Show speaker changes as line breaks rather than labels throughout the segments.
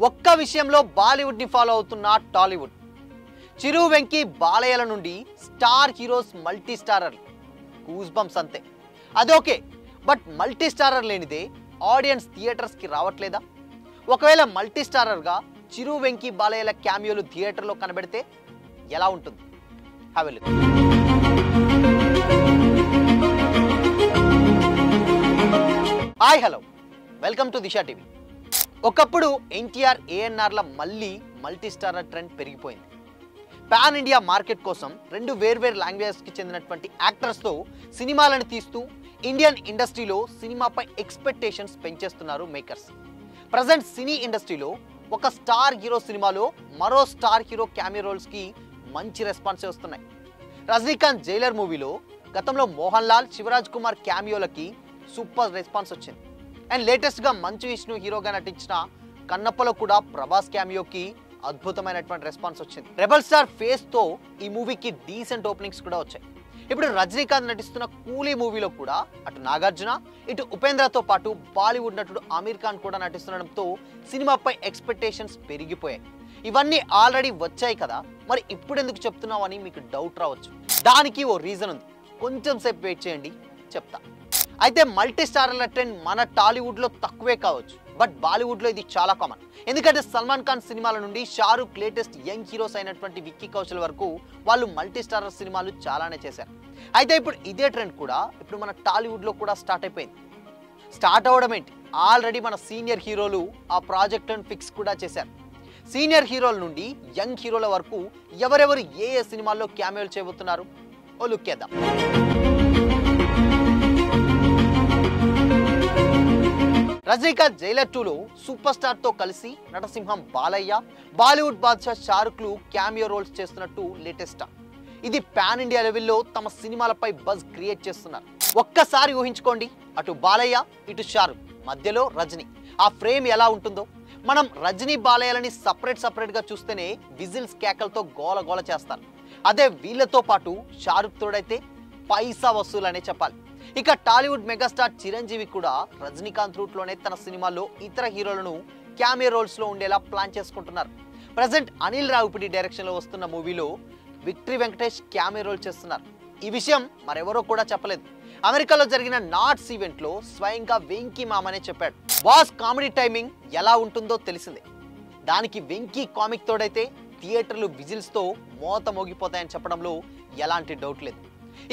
ఒక్క విషయంలో బాలీవుడ్ ని ఫాలో అవుతున్న టాలీవుడ్. చిరు వెంకీ బాలయ్యల నుండి star heroes multi starrer goose bumps అంతే. అదోకే, బట్ మల్టీ స్టారర్ లేనిదే ఆడియన్స్ థియేటర్స్ కి రావట్లేదా? ఒకవేళ మల్టీ స్టారర్ గా చిరు వెంకీ బాలయ్యల క్యామియోలు థియేటర్లో కనబడితే ఎలా ఉంటుంది? Have a look. Hi hello, welcome to Disha TV. ఒకప్పుడు ఎన్టీఆర్ ఏఎన్ఆర్ల మళ్ళీ మల్టీ స్టారర్ ట్రెండ్ పెరిగిపోయింది. పాన్ ఇండియా మార్కెట్ కోసం రెండు వేర్వేరు లాంగ్వేజెస్కి చెందినటువంటి యాక్టర్స్తో సినిమాలను తీస్తూ ఇండియన్ ఇండస్ట్రీలో సినిమాపై ఎక్స్పెక్టేషన్స్ పెంచేస్తున్నారు మేకర్స్. ప్రజెంట్ సినీ ఇండస్ట్రీలో ఒక స్టార్ హీరో సినిమాలో మరో స్టార్ హీరో క్యామియో రోల్స్కి మంచి రెస్పాన్స్ వస్తున్నాయి. రజనీకాంత్ జైలర్ మూవీలో గతంలో మోహన్ లాల్, శివరాజ్ కుమార్ క్యామియోలకి సూపర్ రెస్పాన్స్ వచ్చింది. అండ్ లేటెస్ట్గా మంచు విష్ణు హీరోగా నటించిన కన్నప్పలో కూడా ప్రభాస్ క్యామియోకి అద్భుతమైనటువంటి రెస్పాన్స్ వచ్చింది. రెబల్ స్టార్ ఫేస్తో ఈ మూవీకి డీసెంట్ ఓపెనింగ్స్ కూడా వచ్చాయి. ఇప్పుడు రజనీకాంత్ నటిస్తున్న కూలీ మూవీలో కూడా అటు నాగార్జున, ఇటు ఉపేంద్రతో పాటు బాలీవుడ్ నటుడు ఆమీర్ ఖాన్ కూడా నటిస్తుండడంతో సినిమాపై ఎక్స్పెక్టేషన్స్ పెరిగిపోయాయి. ఇవన్నీ ఆల్రెడీ వచ్చాయి కదా, మరి ఇప్పుడు ఎందుకు చెప్తున్నావు అని మీకు డౌట్ రావచ్చు. దానికి ఓ రీజన్ ఉంది, కొంచెం సేపు వెయిట్ చేయండి, చెప్తా. అయితే మల్టీ స్టారర్ల ట్రెండ్ మన టాలీవుడ్లో తక్కువే కావచ్చు, బట్ బాలీవుడ్లో ఇది చాలా కామన్. ఎందుకంటే సల్మాన్ ఖాన్ సినిమాల నుండి షారూక్, లేటెస్ట్ యంగ్ హీరోస్ అయినటువంటి విక్కీ కౌశల్ వరకు వాళ్ళు మల్టీ స్టారర్ సినిమాలు చాలానే చేశారు. అయితే ఇప్పుడు ఇదే ట్రెండ్ కూడా ఇప్పుడు మన టాలీవుడ్లో కూడా స్టార్ట్ అయిపోయింది. స్టార్ట్ అవ్వడం ఏంటి, ఆల్రెడీ మన సీనియర్ హీరోలు ఆ ప్రాజెక్ట్ను ఫిక్స్ కూడా చేశారు. సీనియర్ హీరోల నుండి యంగ్ హీరోల వరకు ఎవరెవరు ఏ ఏ సినిమాల్లో క్యామియోలు చేయబోతున్నారు ఓ లుక్ చేద్దాం. రజనీకాంత్ జైలర్ 2లో సూపర్ స్టార్ తో కలిసి నటసింహం బాలయ్య, బాలీవుడ్ బాద్షా షారుఖ్లు క్యామియో రోల్స్ చేస్తున్నట్టు లేటెస్ట్. ఇది పాన్ ఇండియా లెవెల్లో తమ సినిమాలపై బజ్ క్రియేట్ చేస్తున్నారు. ఒక్కసారి ఊహించుకోండి, అటు బాలయ్య ఇటు షారుఖ్, మధ్యలో రజనీ. ఆ ఫ్రేమ్ ఎలా ఉంటుందో. మనం రజనీ బాలయ్యలని సపరేట్ గా చూస్తేనే విజిల్స్ కేకలతో గోల గోల చేస్తారు. అదే వీళ్ళతో పాటు షారుఖ్ తోడైతే పైసా వసూలనే చెప్పాలి. ఇక టాలీవుడ్ మెగాస్టార్ చిరంజీవి కూడా రజనీకాంత్ రూట్ లోనే తన సినిమాల్లో ఇతర హీరోలను క్యామియో రోల్స్ లో ఉండేలా ప్లాన్ చేసుకుంటున్నారు. ప్రజెంట్ అనిల్ రావిపూడి డైరెక్షన్ లో వస్తున్న మూవీలో విక్టరీ వెంకటేష్ క్యామియో రోల్ చేస్తున్నారు. ఈ విషయం మరెవరో కూడా చెప్పలేదు. అమెరికాలో జరిగిన నాట్స్ ఈవెంట్ లో స్వయంగా వెంకీ మామనే చెప్పాడు. బాస్ కామెడీ టైమింగ్ ఎలా ఉంటుందో తెలిసిందే. దానికి వెంకీ కామిక్ తోడైతే థియేటర్లు విజిల్స్ తో మోత మోగిపోతాయని చెప్పడంలో ఎలాంటి డౌట్ లేదు.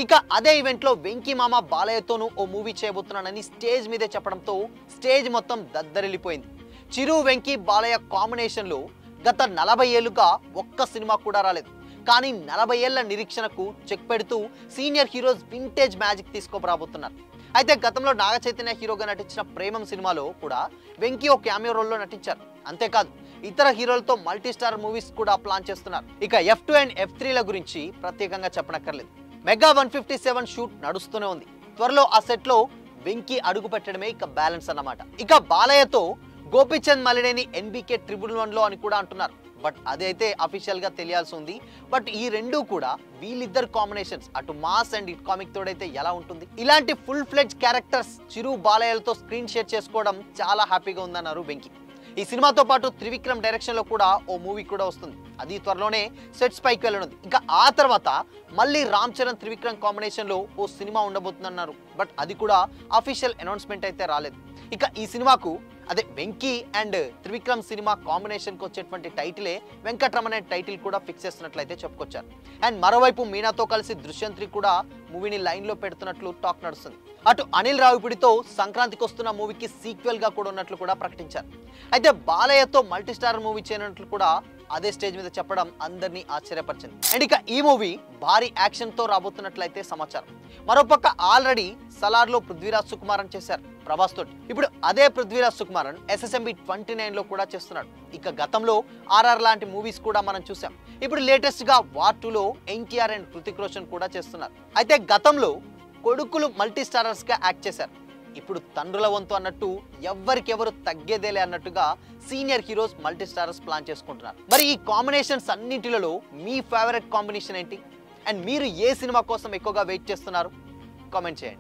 ఇక అదే ఈవెంట్ లో వెంకీ మామ బాలయ్యతోనూ ఓ మూవీ చేయబోతున్నానని స్టేజ్ మీదే చెప్పడంతో స్టేజ్ మొత్తం దద్దరిల్లిపోయింది. చిరు వెంకీ బాలయ్య కాంబినేషన్ లో గత 40 ఏళ్లుగా ఒక్క సినిమా కూడా రాలేదు. కానీ 40 ఏళ్ల నిరీక్షణకు చెక్ పెడుతూ సీనియర్ హీరోస్ వింటేజ్ మ్యాజిక్ తీసుకోరాబోతున్నారు. అయితే గతంలో నాగ చైతన్య హీరోగా నటించిన ప్రేమం సినిమాలో కూడా వెంకీ ఓ క్యామియో రోల్లో నటించారు. అంతేకాదు ఇతర హీరోలతో మల్టీ స్టార్ మూవీస్ కూడా ప్లాన్ చేస్తున్నారు. ఇక F2 అండ్ F3ల గురించి ప్రత్యేకంగా చెప్పనక్కర్లేదు. మెగా 157 షూట్ నడుస్తూనే ఉంది. త్వరలో ఆ సెట్ లో వెంకీ అడుగు పెట్టడమే ఇక బ్యాలెన్స్ అన్నమాట. ఇక బాలయ్యతో గోపీచంద్ మలినేని NBK 111లో అని కూడా అంటున్నారు. బట్ అదైతే అఫీషియల్ గా తెలియాల్సి ఉంది. బట్ ఈ రెండు కూడా వీళ్ళిద్దరు కాంబినేషన్స్ అటు మాస్ అండ్ ఇట్ కామిక్ తోడైతే ఎలా ఉంటుంది. ఇలాంటి ఫుల్ ఫ్లెడ్జ్ క్యారెక్టర్స్ చిరు బాలయ్యలతో స్క్రీన్ షేర్ చేసుకోవడం చాలా హ్యాపీగా ఉందన్నారు వెంకీ. ఈ సినిమాతో పాటు త్రివిక్రమ్ డైరెక్షన్ లో కూడా ఓ మూవీ కూడా వస్తుంది. అది త్వరలోనే సెట్స్ పైకి వెళ్ళనుంది. ఇక ఆ తర్వాత మళ్ళీ రామ్ చరణ్ త్రివిక్రమ్ కాంబినేషన్ లో ఓ సినిమా ఉండబోతుందన్నారు. బట్ అది కూడా అఫీషియల్ అనౌన్స్మెంట్ అయితే రాలేదు. ఇక ఈ సినిమాకు అదే Venky and Trivikram cinema combination కి వచ్చేటువంటి టైటిలే వెంకటరమణ టైటిల్ కూడా ఫిక్స్ చేస్తున్నట్లయితే చెప్పుకొచ్చారు. అండ్ మరోవైపు మీనాతో కలిసి దృశ్యం 3 కూడా మూవీని లైన్ లో పెడుతున్నట్లు టాక్ నడుస్తుంది. అటు అనిల్ రావిపూడితో సంక్రాంతికి వస్తున్న మూవీకి సీక్వెల్ గా కూడా ఉన్నట్లు కూడా ప్రకటించారు. అయితే బాలయ్యతో మల్టీ స్టార్ మూవీ చేయనట్లు కూడా అదే స్టేజ్ మీద చెప్పడం అందరినీ ఆశ్చర్యపరిచింది. అండ్ ఇక ఈ మూవీ భారీ యాక్షన్ తో రాబోతున్నట్లయితే సమాచారం. మరోపక్క ఆల్రెడీ సలార్ లో పృథ్వీరాజ్ సుకుమారన్ చేశారు ప్రభాస్ తోటి. ఇప్పుడు అదే పృథ్వీరాజ్ సుకుమారన్ SSMB 29లో కూడా చేస్తున్నాడు. ఇక గతంలో RR లాంటి మూవీస్ కూడా మనం చూసాం. ఇప్పుడు లేటెస్ట్ గా వార్ 2లో NTR అండ్ హృతిక్ రోషన్ కూడా చేస్తున్నారు. అయితే గతంలో కొడుకులు మల్టీ స్టారర్స్ గా యాక్ట్ చేశారు. ఇప్పుడు తండ్రుల వంతు అన్నట్టు ఎవ్వరికెవరు తగ్గేదేలే అన్నట్టుగా senior heroes multi starrers plan చేసుకుంటున్నారు. మరి ఈ కాంబినేషన్స్ అన్నింటిలో మీ ఫేవరెట్ కాంబినేషన్ ఏంటి? అండ్ మీరు ఏ సినిమా కోసం ఎక్కువగా వెయిట్ చేస్తున్నారు? కామెంట్ చేయండి.